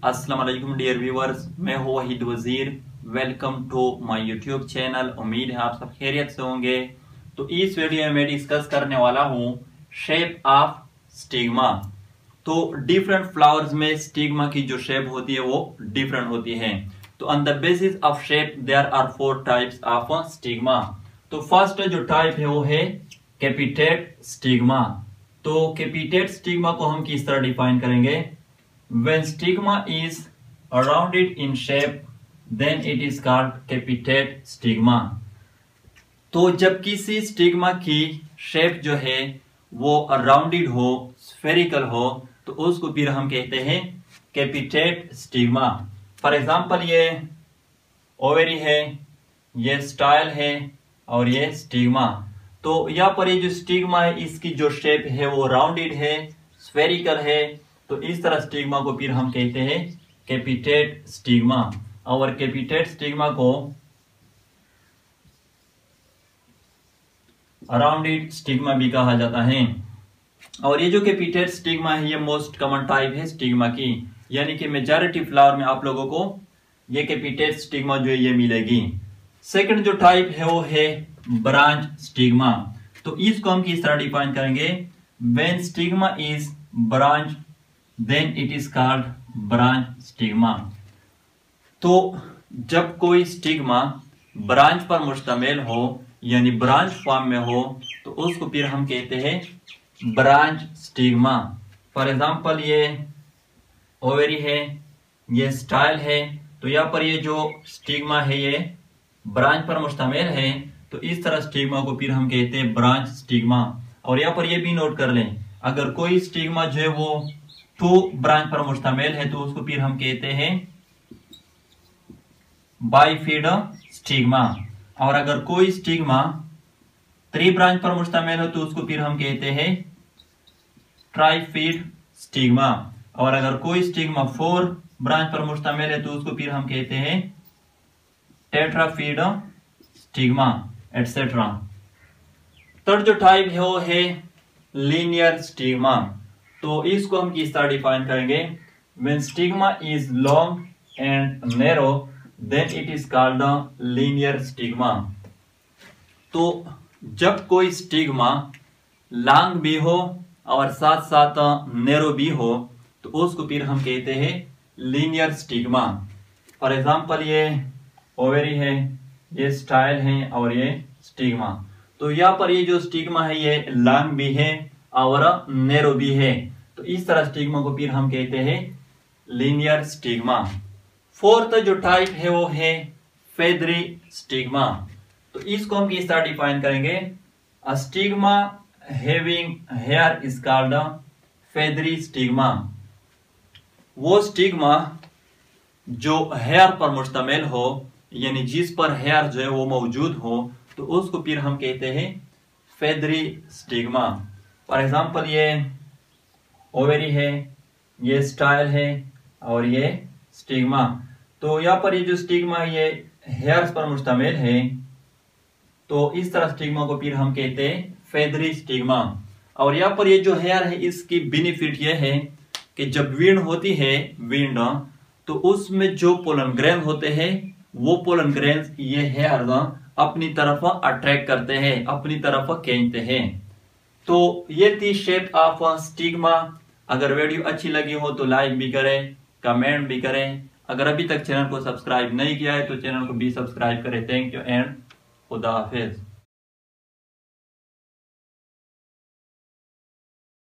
अस्सलाम वालेकुम dear viewers, मैं हूं Waheed Wazir. Welcome to my YouTube channel. उम्मीद है आप सब खैरियत से होंगे। तो इस वीडियो में मैं डिस्कस करने वाला हूं शेप ऑफ स्टिग्मा। तो डिफरेंट फ्लावर्स में स्टिग्मा की जो शेप होती है वो डिफरेंट होती है। तो on the basis of shape there are 4 types of stigma. तो फर्स्ट जो टाइप है वो है कैपिटेट स्टिग्मा। तो कैपिटेट स्टिग्मा को हम किस तरह डिफाइन करेंगे? When stigma is rounded in shape, then it is called capitate stigma. तो जब किसी स्टिग्मा की शेप जो है वो राउंडेड हो, स्फेरिकल हो, तो उसको फिर हम कहते हैं कैपिटेट स्टिग्मा। फॉर एग्जांपल ये ओवेरी है, ये स्टाइल है और ये स्टिग्मा। तो यहाँ पर ये जो स्टिग्मा है इसकी जो शेप है वो राउंडेड है, स्फेरिकल है। तो इस तरह स्टिग्मा को फिर हम कहते हैं कैपिटेट स्टिग्मा। और कैपिटेट स्टिग्मा को राउंडेड स्टिग्मा भी कहा जाता है। और ये जो कैपिटेट स्टिग्मा है ये मोस्ट कॉमन टाइप है स्टिग्मा की, यानी कि मेजॉरिटी फ्लावर में आप लोगों को ये कैपिटेट स्टिग्मा जो है ये मिलेगी। सेकंड जो टाइप है वो है ब्रांच स्टिग्मा। तो इसको हम किस तरह डिफाइन करेंगे? When stigma is branch then it is called branch stigma। तो जब कोई स्टिग्मा ब्रांच पर मुश्तमिल हो यानी ब्रांच फॉर्म में हो तो उसको फिर हम कहते हैं ब्रांच स्टिग्मा। फॉर एग्जांपल ये ओवेरी है, ये स्टाइल है। तो यहाँ पर ये जो स्टिग्मा है ये ब्रांच पर मुश्तमिल है, तो इस तरह स्टिग्मा को फिर हम कहते हैं ब्रांच स्टिग्मा। और यहाँ पर ये भी नोट कर लें, अगर कोई स्टिग्मा जो है वो 2 ब्रांच पर मुश्तमिल है तो उसको फिर हम कहते हैं बाइफिड स्टिग्मा। और अगर कोई स्टिग्मा 3 ब्रांच पर मुश्तमिल हो तो उसको फिर हम कहते हैं ट्राइफिड स्टिग्मा। और अगर कोई स्टिग्मा 4 ब्रांच पर मुश्तमिल है तो उसको फिर हम कहते हैं टेट्राफिड स्टिग्मा एटसेट्रा। थर्ड जो टाइप है वो है लीनियर स्टिग्मा। तो इसको हम किस तरह डिफाइन करेंगे? When stigma is long and narrow, then it is called a linear stigma। तो जब कोई स्टिग्मा लॉन्ग भी हो और साथ साथ नैरो भी हो तो उसको फिर हम कहते हैं लीनियर स्टिग्मा। फॉर एग्जांपल ये ओवेरी है, ये स्टाइल है और ये स्टिग्मा। तो यहाँ पर ये जो स्टिग्मा है ये लॉन्ग भी है और नैरो भी है, तो इस तरह स्टिग्मा को फिर हम कहते हैं लीनियर स्टिग्मा। फोर्थ जो टाइप है वो है फेदरी स्टिग्मा। तो इसको हम किस तरह डिफाइन करेंगे? A stigma having here is called feathery stigma. वो स्टिग्मा जो हेयर पर मुश्तमिल हो यानी जिस पर हेयर जो है वो मौजूद हो तो उसको फिर हम कहते हैं फेदरी स्टिग्मा। फॉर एग्जांपल ये ओवेरी है, ये स्टाइल है और ये स्टिग्मा। तो यहाँ पर ये जो स्टिग्मा है ये हेयर्स पर मुश्तमिल है, तो इस तरह स्टिग्मा को फिर हम कहते हैं फेदरी स्टिग्मा। और यहाँ पर ये जो हेयर है इसकी बेनिफिट ये है कि जब विंड होती है विंड, तो उसमें जो पोलन ग्रेन होते हैं वो पोलन ग्रेन ये हेयर अपनी तरफ अट्रैक्ट करते हैं, अपनी तरफ खींचते हैं। तो ये थी शेप ऑफ स्टिग्मा। अगर वीडियो अच्छी लगी हो तो लाइक भी करें, कमेंट भी करें। अगर अभी तक चैनल को सब्सक्राइब नहीं किया है तो चैनल को भी सब्सक्राइब करें। थैंक यू एंड खुदा हाफिज।